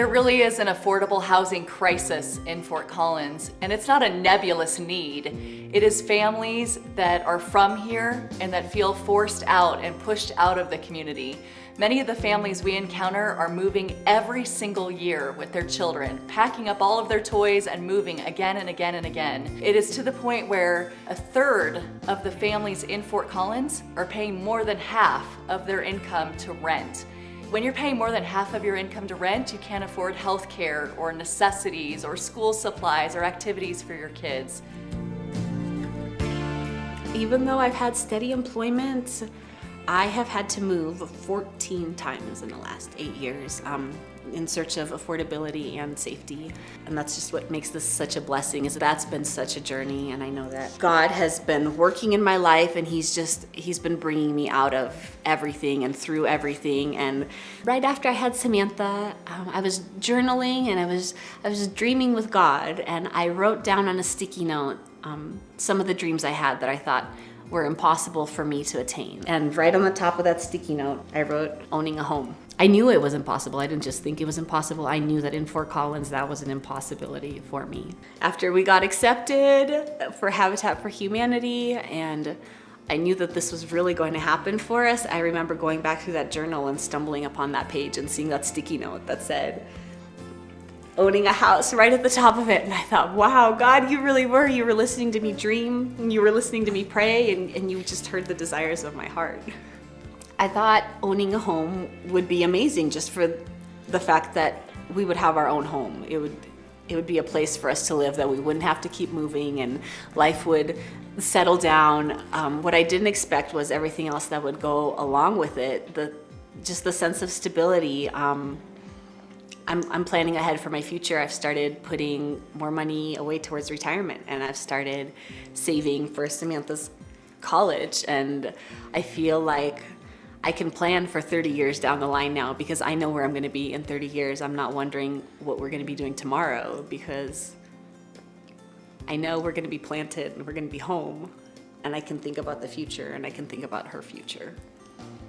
There really is an affordable housing crisis in Fort Collins, and it's not a nebulous need. It is families that are from here and that feel forced out and pushed out of the community. Many of the families we encounter are moving every single year with their children, packing up all of their toys and moving again and again and again. It is to the point where a third of the families in Fort Collins are paying more than half of their income to rent. When you're paying more than half of your income to rent, you can't afford health care or necessities or school supplies or activities for your kids. Even though I've had steady employment, I have had to move 14 times in the last 8 years in search of affordability and safety. And that's just what makes this such a blessing, is that's been such a journey. And I know that God has been working in my life, and he's been bringing me out of everything and through everything. And right after I had Samantha, I was journaling and I was dreaming with God, and I wrote down on a sticky note some of the dreams I had that I thought were impossible for me to attain. And right on the top of that sticky note, I wrote owning a home. I knew it was impossible. I didn't just think it was impossible. I knew that in Fort Collins, that was an impossibility for me. After we got accepted for Habitat for Humanity, and I knew that this was really going to happen for us, I remember going back through that journal and stumbling upon that page and seeing that sticky note that said, owning a house right at the top of it. And I thought, wow, God, you really were. You were listening to me dream, and you were listening to me pray, and you just heard the desires of my heart. I thought owning a home would be amazing, just for the fact that we would have our own home. It would be a place for us to live, that we wouldn't have to keep moving, and life would settle down. What I didn't expect was everything else that would go along with it, just the sense of stability. I'm planning ahead for my future. I've started putting more money away towards retirement, and I've started saving for Samantha's college, and I feel like I can plan for 30 years down the line now, because I know where I'm gonna be in 30 years. I'm not wondering what we're gonna be doing tomorrow, because I know we're gonna be planted and we're gonna be home, and I can think about the future, and I can think about her future.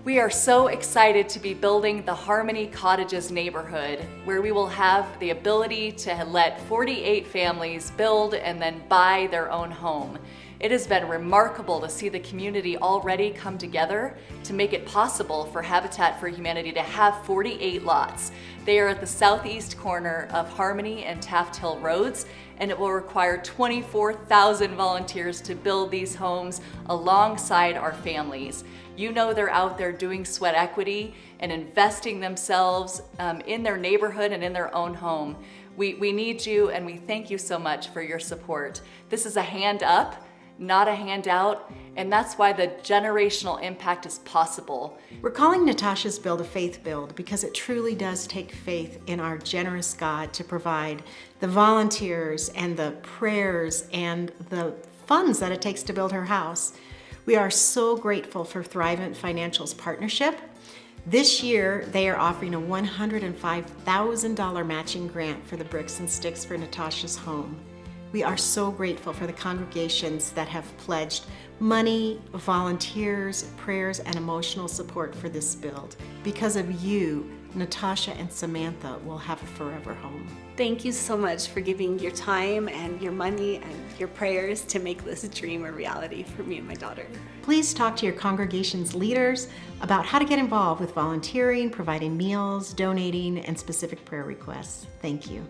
We are so excited to be building the Harmony Cottages neighborhood, where we will have the ability to let 48 families build and then buy their own home. It has been remarkable to see the community already come together to make it possible for Habitat for Humanity to have 48 lots. They are at the southeast corner of Harmony and Taft Hill Roads, and it will require 24,000 volunteers to build these homes alongside our families. You know they're out there doing sweat equity and investing themselves in their neighborhood and in their own home. We need you, and we thank you so much for your support. This is a hand up, not a handout, and that's why the generational impact is possible. We're calling Natasha's Build a Faith Build because it truly does take faith in our generous God to provide the volunteers and the prayers and the funds that it takes to build her house. We are so grateful for Thrivent Financial's partnership. This year, they are offering a $105,000 matching grant for the bricks and sticks for Natasha's home. We are so grateful for the congregations that have pledged money, volunteers, prayers, and emotional support for this build. Because of you, Natasha and Samantha will have a forever home. Thank you so much for giving your time and your money and your prayers to make this dream a reality for me and my daughter. Please talk to your congregation's leaders about how to get involved with volunteering, providing meals, donating, and specific prayer requests. Thank you.